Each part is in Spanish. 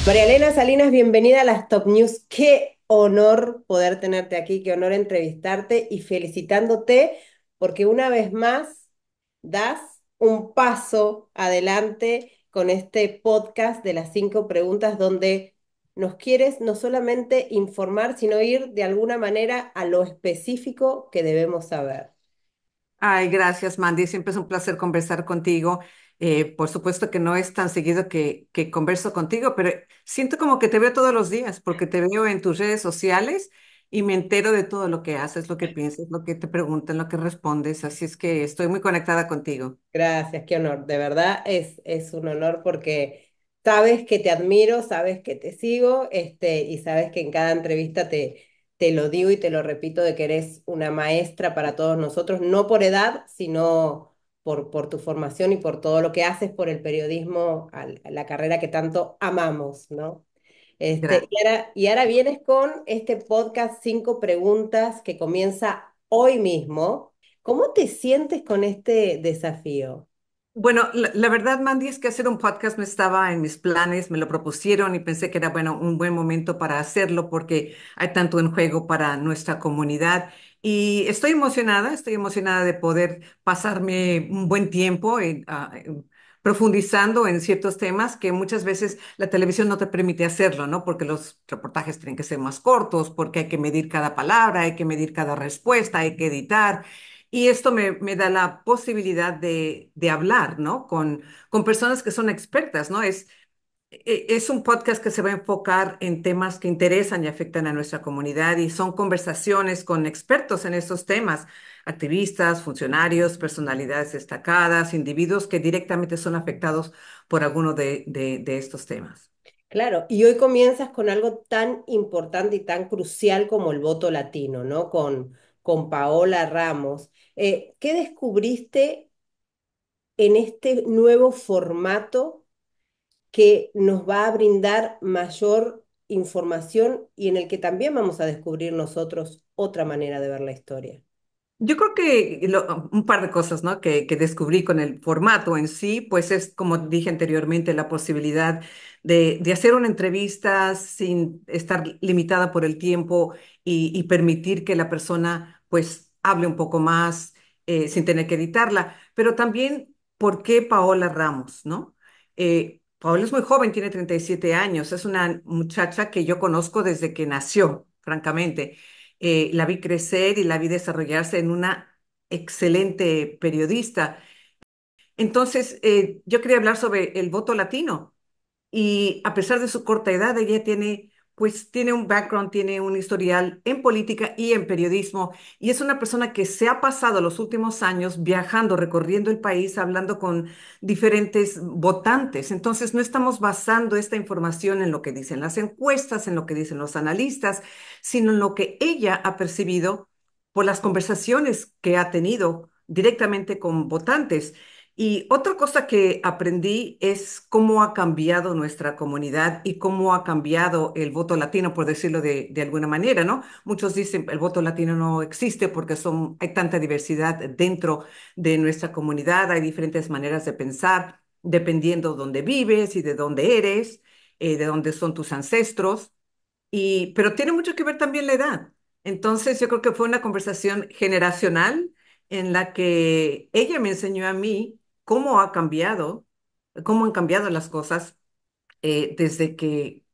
María Elena Salinas, bienvenida a las Top News. Qué honor poder tenerte aquí, qué honor entrevistarte y felicitándote porque una vez más das un paso adelante con este podcast de las 5 preguntas donde nos quieres no solamente informar, sino ir de alguna manera a lo específico que debemos saber. Ay, gracias, Mandy. Siempre es un placer conversar contigo. Por supuesto que no es tan seguido que converso contigo, pero siento como que te veo todos los días, porque te veo en tus redes sociales y me entero de todo lo que haces, lo que piensas, lo que te preguntan, lo que respondes. Así es que estoy muy conectada contigo. Gracias, qué honor. De verdad es un honor porque sabes que te admiro, sabes que te sigo, y sabes que en cada entrevista te lo digo y te lo repito de que eres una maestra para todos nosotros, no por edad, sino por tu formación y por todo lo que haces por el periodismo, a la carrera que tanto amamos, ¿no? Gracias. Y ahora vienes con este podcast 5 preguntas que comienza hoy mismo. ¿Cómo te sientes con este desafío? Bueno, la verdad, Mandy, es que hacer un podcast no estaba en mis planes, me lo propusieron y pensé que era, bueno, un buen momento para hacerlo porque hay tanto en juego para nuestra comunidad. Y estoy emocionada de poder pasarme un buen tiempo profundizando en ciertos temas que muchas veces la televisión no te permite hacerlo, ¿no? Porque los reportajes tienen que ser más cortos, porque hay que medir cada palabra, hay que medir cada respuesta, hay que editar. Y esto me da la posibilidad de hablar, ¿no? Con personas que son expertas, ¿no? Es un podcast que se va a enfocar en temas que interesan y afectan a nuestra comunidad y son conversaciones con expertos en estos temas, activistas, funcionarios, personalidades destacadas, individuos que directamente son afectados por alguno de estos temas. Claro, y hoy comienzas con algo tan importante y tan crucial como el voto latino, ¿no? Con Paola Ramos. ¿Qué descubriste en este nuevo formato que nos va a brindar mayor información y en el que también vamos a descubrir nosotros otra manera de ver la historia? Yo creo que un par de cosas, ¿no? Que descubrí con el formato en sí, pues es, como dije anteriormente, la posibilidad de hacer una entrevista sin estar limitada por el tiempo y permitir que la persona, pues, hable un poco más sin tener que editarla. Pero también, ¿por qué Paola Ramos, no? Paola es muy joven, tiene 37 años, es una muchacha que yo conozco desde que nació, francamente. La vi crecer y la vi desarrollarse en una excelente periodista. Entonces, yo quería hablar sobre el voto latino y a pesar de su corta edad, ella tiene, pues, tiene un background, tiene un historial en política y en periodismo y es una persona que se ha pasado los últimos años viajando, recorriendo el país, hablando con diferentes votantes. Entonces, no estamos basando esta información en lo que dicen las encuestas, en lo que dicen los analistas, sino en lo que ella ha percibido por las conversaciones que ha tenido directamente con votantes. Y otra cosa que aprendí es cómo ha cambiado nuestra comunidad y cómo ha cambiado el voto latino, por decirlo de alguna manera, ¿no? Muchos dicen el voto latino no existe porque hay tanta diversidad dentro de nuestra comunidad, hay diferentes maneras de pensar, dependiendo dónde vives y de dónde eres, de dónde son tus ancestros. Pero tiene mucho que ver también la edad. Entonces, yo creo que fue una conversación generacional en la que ella me enseñó a mí cómo ha cambiado, cómo han cambiado las cosas desde que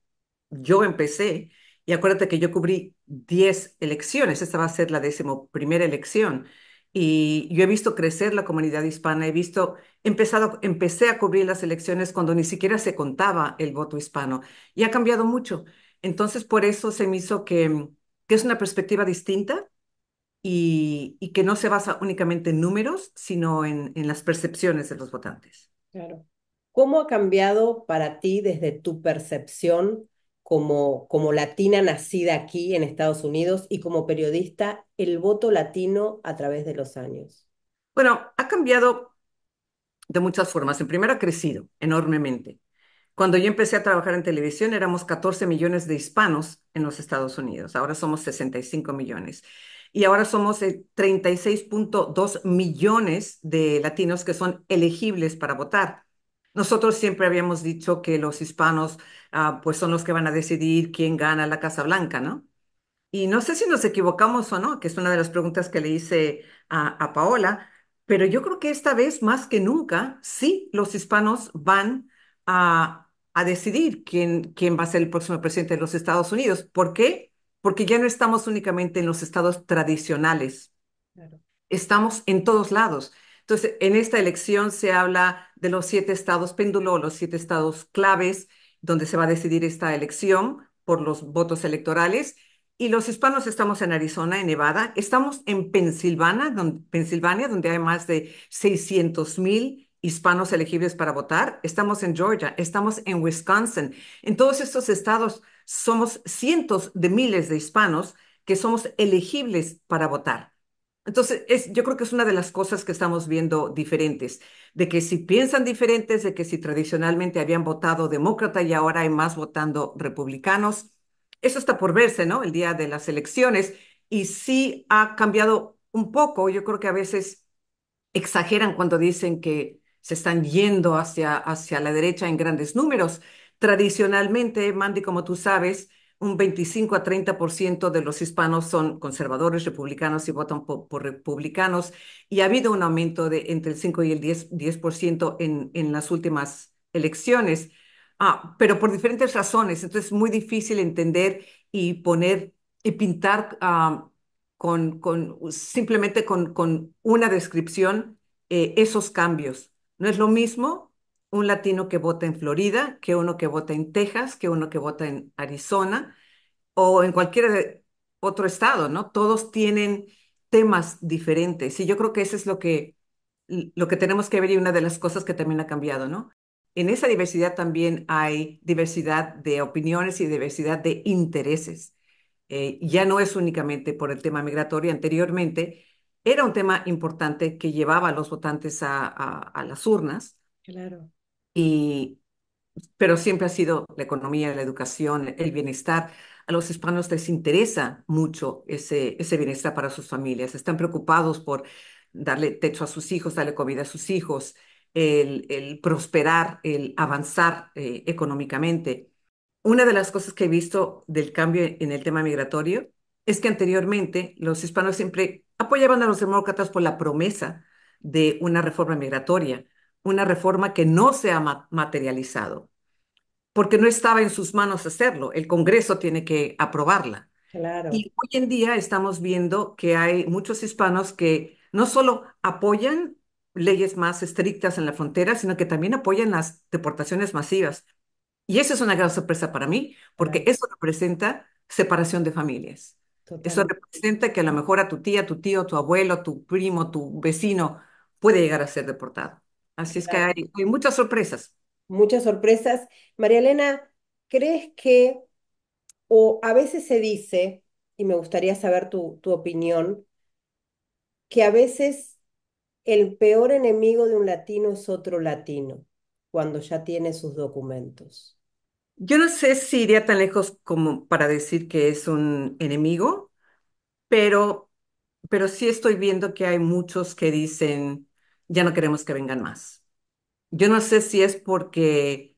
yo empecé. Y acuérdate que yo cubrí 10 elecciones, esta va a ser la 11ª elección. Y yo he visto crecer la comunidad hispana, empecé a cubrir las elecciones cuando ni siquiera se contaba el voto hispano y ha cambiado mucho. Entonces, por eso se me hizo que es una perspectiva distinta y que no se basa únicamente en números, sino en las percepciones de los votantes. Claro. ¿Cómo ha cambiado para ti desde tu percepción como latina nacida aquí en Estados Unidos y como periodista el voto latino a través de los años? Bueno, ha cambiado de muchas formas. En primero, ha crecido enormemente. Cuando yo empecé a trabajar en televisión, éramos 14 millones de hispanos en los Estados Unidos. Ahora somos 65 millones. Y ahora somos 36,2 millones de latinos que son elegibles para votar. Nosotros siempre habíamos dicho que los hispanos, pues son los que van a decidir quién gana la Casa Blanca, ¿no? Y no sé si nos equivocamos o no, que es una de las preguntas que le hice a Paola, pero yo creo que esta vez más que nunca, sí, los hispanos van a decidir quién va a ser el próximo presidente de los Estados Unidos. ¿Por qué? Porque ya no estamos únicamente en los estados tradicionales, Claro, estamos en todos lados. Entonces, en esta elección se habla de los 7 estados péndulo, los 7 estados claves, donde se va a decidir esta elección por los votos electorales. Y los hispanos estamos en Arizona, en Nevada, estamos en Pensilvania, donde hay más de 600,000 hispanos elegibles para votar. Estamos en Georgia, estamos en Wisconsin. En todos estos estados somos cientos de miles de hispanos que somos elegibles para votar. Entonces, yo creo que es una de las cosas que estamos viendo diferentes, de que si piensan diferentes, de que si tradicionalmente habían votado demócrata y ahora hay más votando republicanos, eso está por verse, ¿no? El día de las elecciones. Y sí ha cambiado un poco. Yo creo que a veces exageran cuando dicen que se están yendo hacia la derecha en grandes números. Tradicionalmente, Mandy, como tú sabes, un 25 a 30% de los hispanos son conservadores, republicanos y votan por republicanos. Y ha habido un aumento de entre el 5 y el 10% en las últimas elecciones, pero por diferentes razones. Entonces, es muy difícil entender y poner y pintar simplemente con una descripción esos cambios. No es lo mismo un latino que vota en Florida que uno que vota en Texas, que uno que vota en Arizona o en cualquier otro estado, ¿no? Todos tienen temas diferentes y yo creo que eso es lo que tenemos que ver y una de las cosas que también ha cambiado, ¿no? En esa diversidad también hay diversidad de opiniones y diversidad de intereses. Ya no es únicamente por el tema migratorio. Anteriormente era un tema importante que llevaba a los votantes a las urnas, claro, y, pero siempre ha sido la economía, la educación, el bienestar. A los hispanos les interesa mucho ese bienestar para sus familias. Están preocupados por darle techo a sus hijos, darle comida a sus hijos, el prosperar, el avanzar económicamente. Una de las cosas que he visto del cambio en el tema migratorio es que anteriormente los hispanos siempre apoyaban a los demócratas por la promesa de una reforma migratoria, una reforma que no se ha materializado, porque no estaba en sus manos hacerlo. El Congreso tiene que aprobarla. claro, Y hoy en día estamos viendo que hay muchos hispanos que no solo apoyan leyes más estrictas en la frontera, sino que también apoyan las deportaciones masivas. Y eso es una gran sorpresa para mí, porque claro, eso representa separación de familias. Eso totalmente. representa que a lo mejor a tu tía, tu tío, tu abuelo, tu primo, tu vecino puede llegar a ser deportado. Así es que Claro. hay muchas sorpresas. Muchas sorpresas. María Elena, ¿crees que, o a veces se dice, y me gustaría saber tu opinión, que a veces el peor enemigo de un latino es otro latino, cuando ya tiene sus documentos? Yo no sé si iría tan lejos como para decir que es un enemigo, pero, pero sí estoy viendo que hay muchos que dicen, ya no queremos que vengan más. Yo no sé si es porque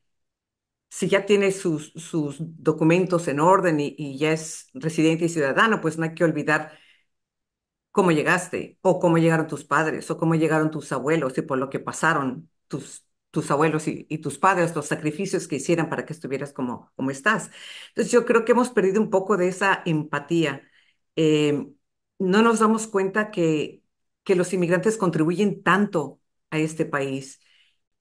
si ya tiene sus documentos en orden y ya es residente y ciudadano, pues no hay que olvidar cómo llegaste, o cómo llegaron tus padres, o cómo llegaron tus abuelos y por lo que pasaron tus abuelos y tus padres, los sacrificios que hicieran para que estuvieras como estás. Entonces yo creo que hemos perdido un poco de esa empatía. Eh, no nos damos cuenta que los inmigrantes contribuyen tanto a este país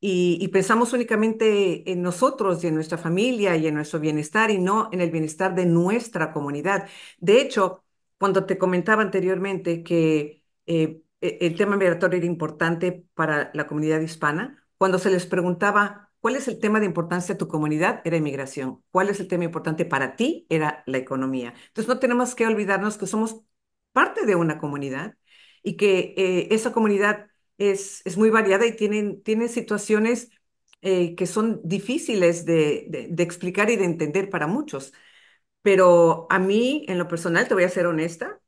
y pensamos únicamente en nosotros y en nuestra familia y en nuestro bienestar y no en el bienestar de nuestra comunidad. De hecho, cuando te comentaba anteriormente que el tema migratorio era importante para la comunidad hispana, cuando se les preguntaba cuál es el tema de importancia a tu comunidad, era inmigración. ¿Cuál es el tema importante para ti? Era la economía. Entonces, no tenemos que olvidarnos que somos parte de una comunidad y que esa comunidad es muy variada y tienen situaciones que son difíciles de explicar y de entender para muchos. Pero a mí, en lo personal, te voy a ser honesta,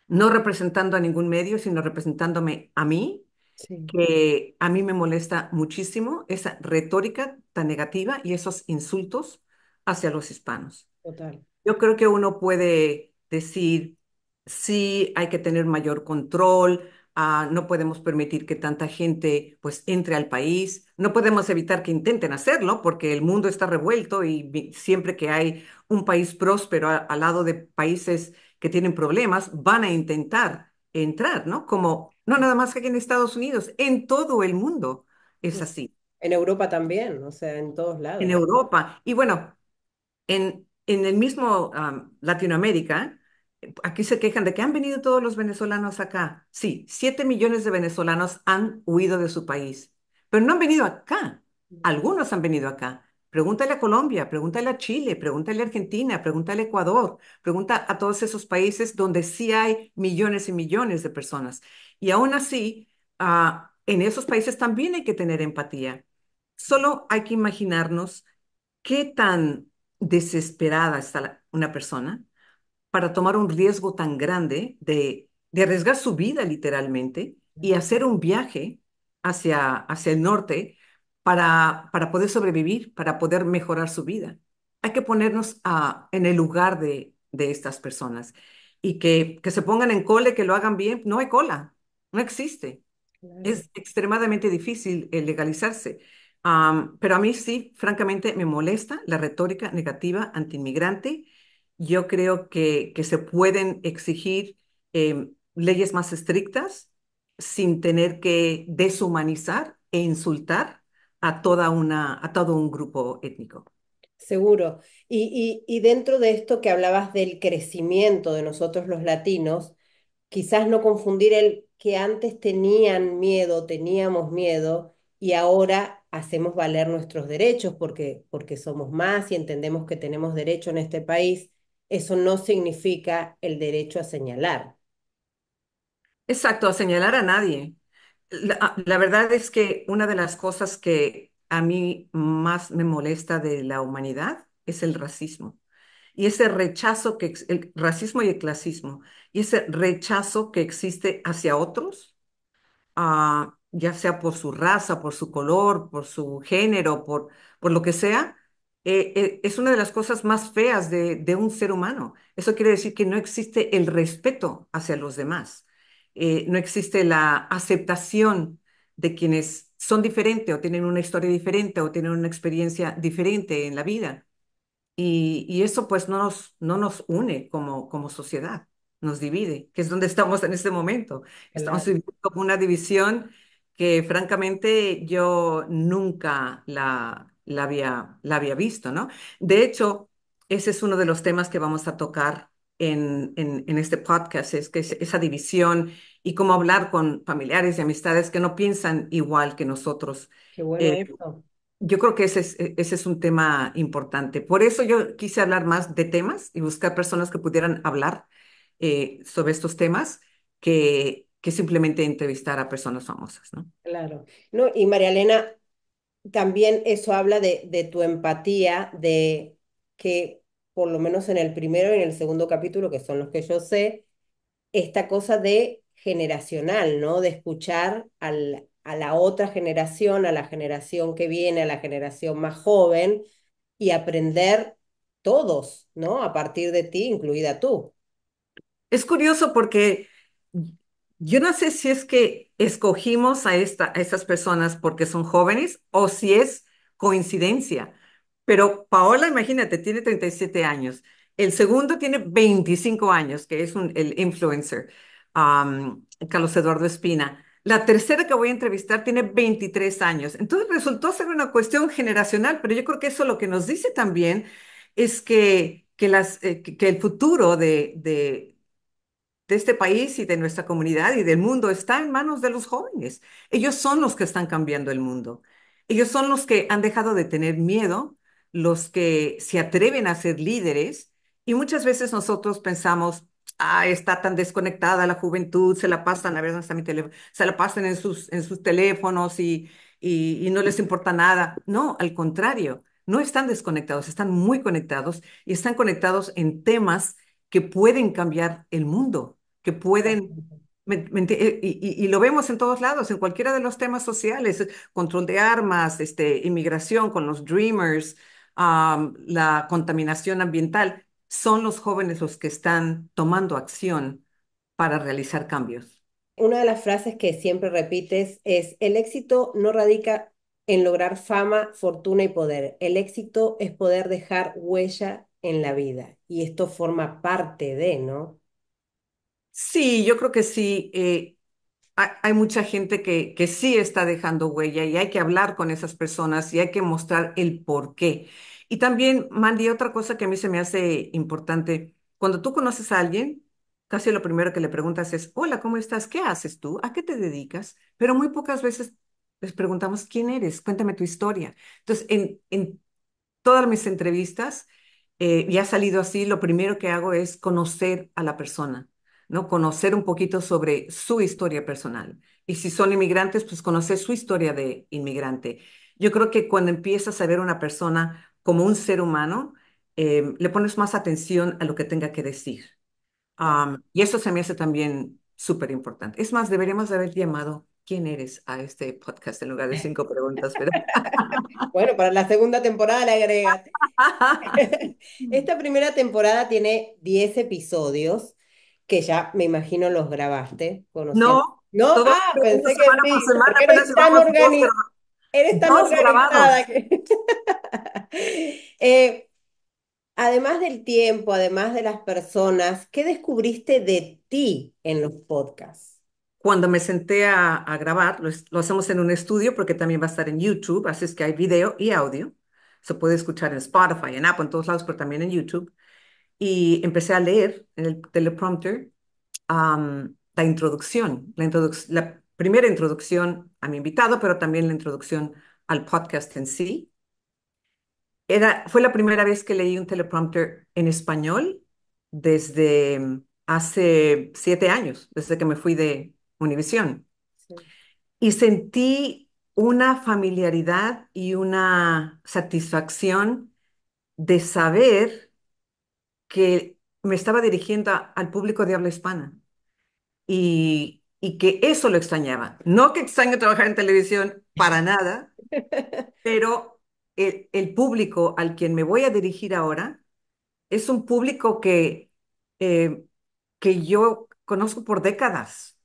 no representando a ningún medio, sino representándome a mí. Sí, que a mí me molesta muchísimo esa retórica tan negativa y esos insultos hacia los hispanos. total. Yo creo que uno puede decir, sí, hay que tener mayor control, no podemos permitir que tanta gente pues entre al país, no podemos evitar que intenten hacerlo porque el mundo está revuelto y siempre que hay un país próspero al lado de países que tienen problemas, van a intentar entrar, ¿no? Como no nada más que aquí en Estados Unidos, en todo el mundo es así, En Europa también, o sea, en todos en lados. Europa. Y bueno, en el mismo Latinoamérica, aquí se quejan de que han venido todos los venezolanos acá. Sí, 7 millones de venezolanos han huido de su país, pero no han venido acá. Algunos han venido acá. Pregúntale a Colombia, pregúntale a Chile, pregúntale a Argentina, pregúntale a Ecuador, pregunta a todos esos países donde sí hay millones y millones de personas. Y aún así, en esos países también hay que tener empatía. Solo hay que imaginarnos qué tan desesperada está una persona para tomar un riesgo tan grande de arriesgar su vida literalmente y hacer un viaje hacia el norte para poder sobrevivir, para poder mejorar su vida. Hay que ponernos en el lugar de estas personas y que se pongan en cola y que lo hagan bien. No hay cola, no existe. Claro. Es extremadamente difícil legalizarse. Pero a mí sí, francamente, me molesta la retórica negativa antiinmigrante. Yo creo que se pueden exigir leyes más estrictas sin tener que deshumanizar e insultar a todo un grupo étnico. Seguro. Y dentro de esto que hablabas del crecimiento de nosotros los latinos, quizás no confundir el que antes tenían miedo, teníamos miedo, y ahora hacemos valer nuestros derechos porque somos más y entendemos que tenemos derecho en este país. Eso no significa el derecho a señalar. Exacto, a señalar a nadie. La verdad es que una de las cosas que a mí más me molesta de la humanidad es el racismo. Y ese rechazo el racismo y el clasismo, y ese rechazo que existe hacia otros, ya sea por su raza, por su color, por su género, por lo que sea, es una de las cosas más feas de un ser humano. Eso quiere decir que no existe el respeto hacia los demás. No existe la aceptación de quienes son diferentes o tienen una historia diferente o tienen una experiencia diferente en la vida. Y eso pues no nos une como sociedad, nos divide, que es donde estamos en este momento. Estamos Claro. viviendo como una división que francamente yo nunca la había visto, ¿no? De hecho, ese es uno de los temas que vamos a tocar en este podcast, es que esa división y cómo hablar con familiares y amistades que no piensan igual que nosotros. Qué bueno Eh, eso. yo creo que ese es un tema importante. Por eso yo quise hablar más de temas y buscar personas que pudieran hablar sobre estos temas que simplemente entrevistar a personas famosas, ¿no? Claro. No, y María Elena, también eso habla de tu empatía, de que por lo menos en el primero y en el segundo capítulo, que son los que yo sé, esta cosa de generacional, ¿no? De escuchar a la otra generación, a la generación que viene, a la generación más joven y aprender todos, ¿no? A partir de ti, incluida tú. Es curioso porque yo no sé si es que escogimos a estas personas porque son jóvenes o si es coincidencia. Pero Paola, imagínate, tiene 37 años. El segundo tiene 25 años, que es el influencer, Carlos Eduardo Espina. La tercera que voy a entrevistar tiene 23 años. Entonces resultó ser una cuestión generacional, pero yo creo que eso lo que nos dice también es que el futuro de este país y de nuestra comunidad y del mundo está en manos de los jóvenes. Ellos son los que están cambiando el mundo. Ellos son los que han dejado de tener miedo, los que se atreven a ser líderes. Y muchas veces nosotros pensamos, está tan desconectada la juventud, se la pasan, a ver, ¿dónde está mi teléfono? Se la pasan en sus teléfonos y no les importa nada. No, al contrario, no están desconectados, están muy conectados y están conectados en temas que pueden cambiar el mundo, que pueden Totalmente. Y lo vemos en todos lados, en cualquiera de los temas sociales, control de armas, inmigración con los Dreamers, la contaminación ambiental. Son los jóvenes los que están tomando acción para realizar cambios. Una de las frases que siempre repites es, el éxito no radica en lograr fama, fortuna y poder. El éxito es poder dejar huella en la vida. Y esto forma parte de, ¿no? Sí, yo creo que sí. Hay mucha gente que sí está dejando huella y hay que hablar con esas personas y hay que mostrar el por qué. Y también, Mandy, otra cosa que a mí se me hace importante, cuando tú conoces a alguien, casi lo primero que le preguntas es, hola, ¿cómo estás? ¿Qué haces tú? ¿A qué te dedicas? Pero muy pocas veces les preguntamos, ¿quién eres? Cuéntame tu historia. Entonces, en todas mis entrevistas, y ha salido así, lo primero que hago es conocer a la persona, ¿no? Conocer un poquito sobre su historia personal. Y si son inmigrantes, pues conocer su historia de inmigrante. Yo creo que cuando empiezas a ver a una persona como un ser humano, le pones más atención a lo que tenga que decir. Y eso se me hace también súper importante. Es más, deberíamos de haber llamado ¿Quién eres? A este podcast en lugar de 5 preguntas, pero... Bueno, para la segunda temporada le agregas. Esta primera temporada tiene 10 episodios que ya me imagino los grabaste, conociendo. No, No, todo uno pensé que semana por sí, semana, porque apenas llevamos eres tan dos organizada grabados. que... Eh, además del tiempo, además de las personas, ¿qué descubriste de ti en los podcasts? Cuando me senté a grabar, lo hacemos en un estudio porque también va a estar en YouTube, así es que hay video y audio. Se puede escuchar en Spotify, en Apple, en todos lados, pero también en YouTube. Y empecé a leer en el teleprompter la introducción, la primera introducción a mi invitado, pero también la introducción al podcast en sí. Fue la primera vez que leí un teleprompter en español desde hace 7 años, desde que me fui de Univisión. Sí. Y sentí una familiaridad y una satisfacción de saber que me estaba dirigiendo al público de habla hispana y que eso lo extrañaba. No que extraño trabajar en televisión para nada, pero el público al quien me voy a dirigir ahora es un público eh, que yo conozco por décadas,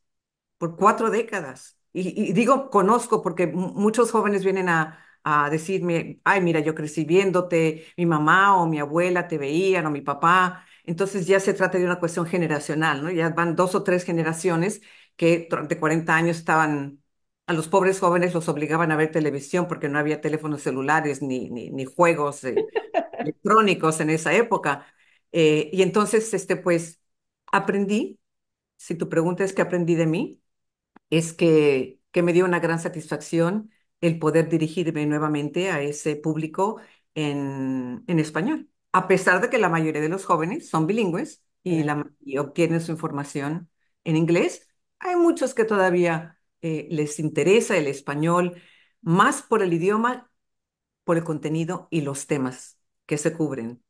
por 4 décadas. Y digo conozco porque muchos jóvenes vienen a decirme, ay, mira, yo crecí viéndote, mi mamá o mi abuela te veían o mi papá. Entonces ya se trata de una cuestión generacional, ¿no? Ya van 2 o 3 generaciones que durante 40 años estaban, a los pobres jóvenes los obligaban a ver televisión porque no había teléfonos celulares ni juegos electrónicos en esa época. Y entonces, pues, aprendí, si tu pregunta es qué aprendí de mí, es que me dio una gran satisfacción el poder dirigirme nuevamente a ese público en español, a pesar de que la mayoría de los jóvenes son bilingües y obtienen su información en inglés. Hay muchos que todavía les interesa el español, más por el idioma, por el contenido y los temas que se cubren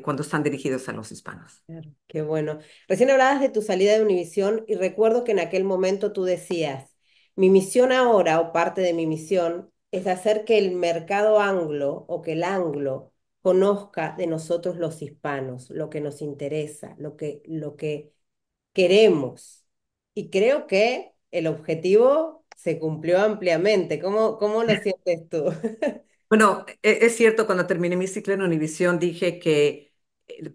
cuando están dirigidos a los hispanos. Claro, qué bueno. Recién hablabas de tu salida de Univisión y recuerdo que en aquel momento tú decías, mi misión ahora o parte de mi misión es hacer que el mercado anglo o que el anglo conozca de nosotros los hispanos, lo que nos interesa, lo que queremos. Y creo que el objetivo se cumplió ampliamente. ¿Cómo lo sientes tú? Bueno, es cierto, cuando terminé mi ciclo en Univisión dije que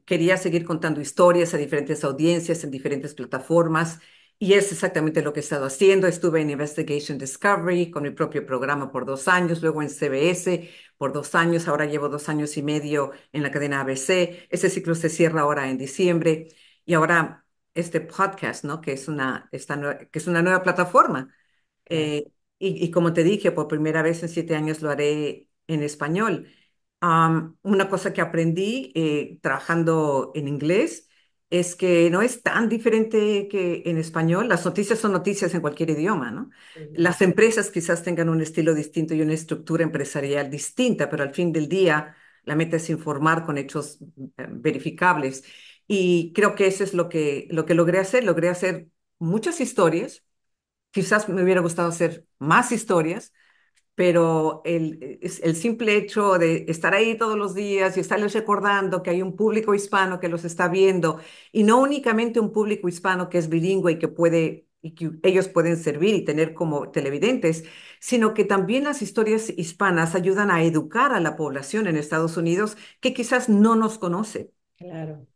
quería seguir contando historias a diferentes audiencias en diferentes plataformas y es exactamente lo que he estado haciendo. Estuve en Investigation Discovery con mi propio programa por 2 años, luego en CBS por 2 años, ahora llevo 2 años y medio en la cadena ABC. Ese ciclo se cierra ahora en diciembre y ahora este podcast, ¿no? Que es una nueva plataforma. Claro. Y como te dije, por primera vez en 7 años lo haré en español. Una cosa que aprendí trabajando en inglés es que no es tan diferente que en español. Las noticias son noticias en cualquier idioma, ¿no? Ujú. Las empresas quizás tengan un estilo distinto y una estructura empresarial distinta, pero al fin del día la meta es informar con hechos verificables. Y creo que eso es lo que logré hacer. Logré hacer muchas historias. Quizás me hubiera gustado hacer más historias, pero el simple hecho de estar ahí todos los días y estarles recordando que hay un público hispano que los está viendo, y no únicamente un público hispano que es bilingüe y que puede, y que ellos pueden servir y tener como televidentes, sino que también las historias hispanas ayudan a educar a la población en Estados Unidos que quizás no nos conoce. Claro,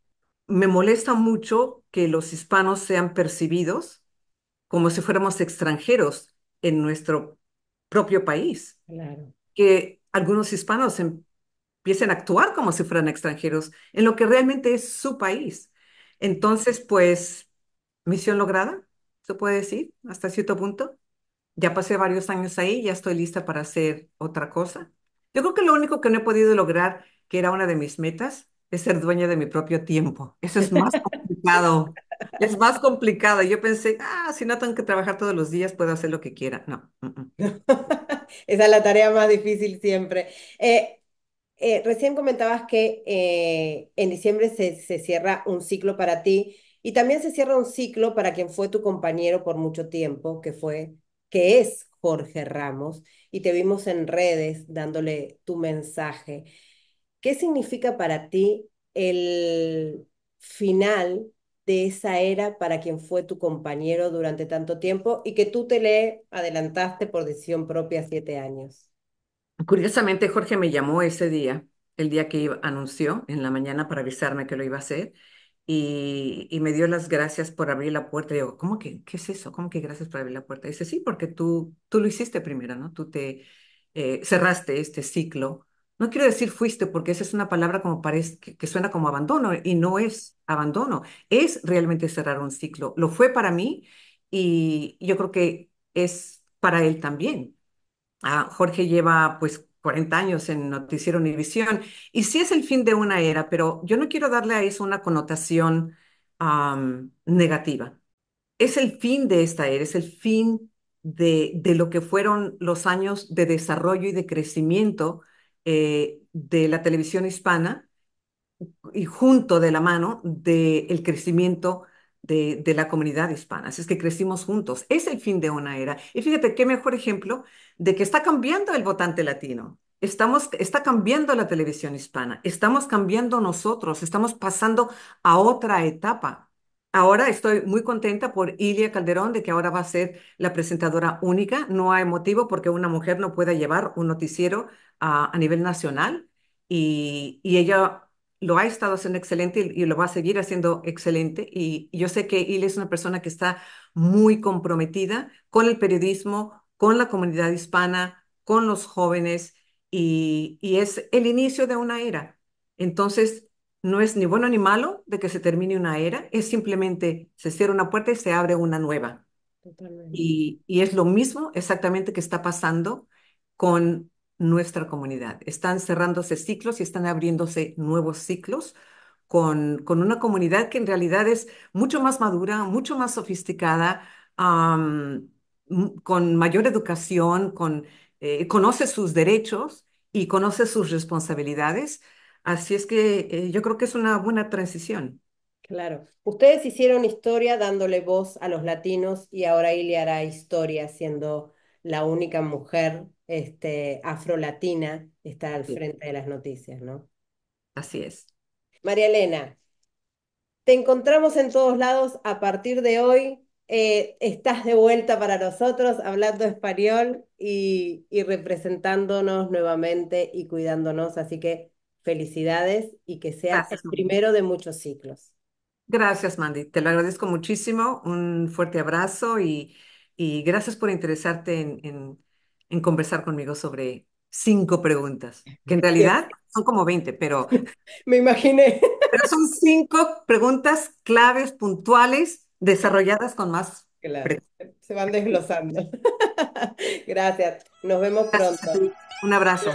Me molesta mucho que los hispanos sean percibidos como si fuéramos extranjeros en nuestro propio país, claro. que algunos hispanos empiecen a actuar como si fueran extranjeros en lo que realmente es su país. Entonces, pues, misión lograda, se puede decir, hasta cierto punto. Ya pasé varios años ahí, ya estoy lista para hacer otra cosa. Yo creo que lo único que no he podido lograr, que era una de mis metas, es ser dueña de mi propio tiempo. Eso es más complicado. Es más complicado. Yo pensé, si no tengo que trabajar todos los días, puedo hacer lo que quiera. No. Esa es la tarea más difícil siempre. Eh, recién comentabas que en diciembre se cierra un ciclo para ti y también se cierra un ciclo para quien fue tu compañero por mucho tiempo, que es Jorge Ramos, y te vimos en redes dándole tu mensaje. ¿Qué significa para ti el final de esa era para quien fue tu compañero durante tanto tiempo y que tú te le adelantaste por decisión propia 7 años? Curiosamente, Jorge me llamó ese día, el día que anunció en la mañana para avisarme que lo iba a hacer, y me dio las gracias por abrir la puerta. Y digo, ¿cómo que, qué es eso? ¿Cómo que gracias por abrir la puerta? Dice, sí, porque tú lo hiciste primero, ¿no? Tú te cerraste este ciclo. No quiero decir fuiste, porque esa es una palabra como parece que suena como abandono, y no es abandono, es realmente cerrar un ciclo. Lo fue para mí y yo creo que es para él también. Jorge lleva pues 40 años en Noticiero Univisión, y sí es el fin de una era, pero yo no quiero darle a eso una connotación negativa. Es el fin de esta era, es el fin de lo que fueron los años de desarrollo y de crecimiento de la televisión hispana, y junto de la mano del crecimiento de la comunidad hispana. Así es que crecimos juntos. Es el fin de una era. Y fíjate qué mejor ejemplo de que está cambiando el votante latino. Está cambiando la televisión hispana. Estamos cambiando nosotros. Estamos pasando a otra etapa. Ahora estoy muy contenta por Ilia Calderón de que ahora va a ser la presentadora única. No hay motivo porque una mujer no pueda llevar un noticiero a nivel nacional, y ella lo ha estado haciendo excelente y lo va a seguir haciendo excelente. Y yo sé que Ile es una persona que está muy comprometida con el periodismo, con la comunidad hispana, con los jóvenes, y es el inicio de una era. Entonces, no es ni bueno ni malo de que se termine una era, es simplemente se cierra una puerta y se abre una nueva. Totalmente. Y es lo mismo exactamente que está pasando con nuestra comunidad. Están cerrándose ciclos y están abriéndose nuevos ciclos con una comunidad que en realidad es mucho más madura, mucho más sofisticada, con mayor educación, conoce sus derechos y conoce sus responsabilidades. Así es que yo creo que es una buena transición. Claro. Ustedes hicieron historia dándole voz a los latinos y ahora Ilia hará historia siendo la única mujer afrolatina está al Sí, frente de las noticias, ¿no? así es. María Elena, te encontramos en todos lados a partir de hoy. Estás de vuelta para nosotros hablando español y representándonos nuevamente y cuidándonos. Así que felicidades y que sea el Gracias, Mandy. primero de muchos ciclos. Gracias, Mandy. Te lo agradezco muchísimo. Un fuerte abrazo, y gracias por interesarte en conversar conmigo sobre 5 preguntas, que en Bien, realidad son como 20, me imaginé. pero son 5 preguntas claves, puntuales, desarrolladas con más Claro, preguntas. se van desglosando. Gracias. Nos vemos Gracias a pronto. ti. Un abrazo.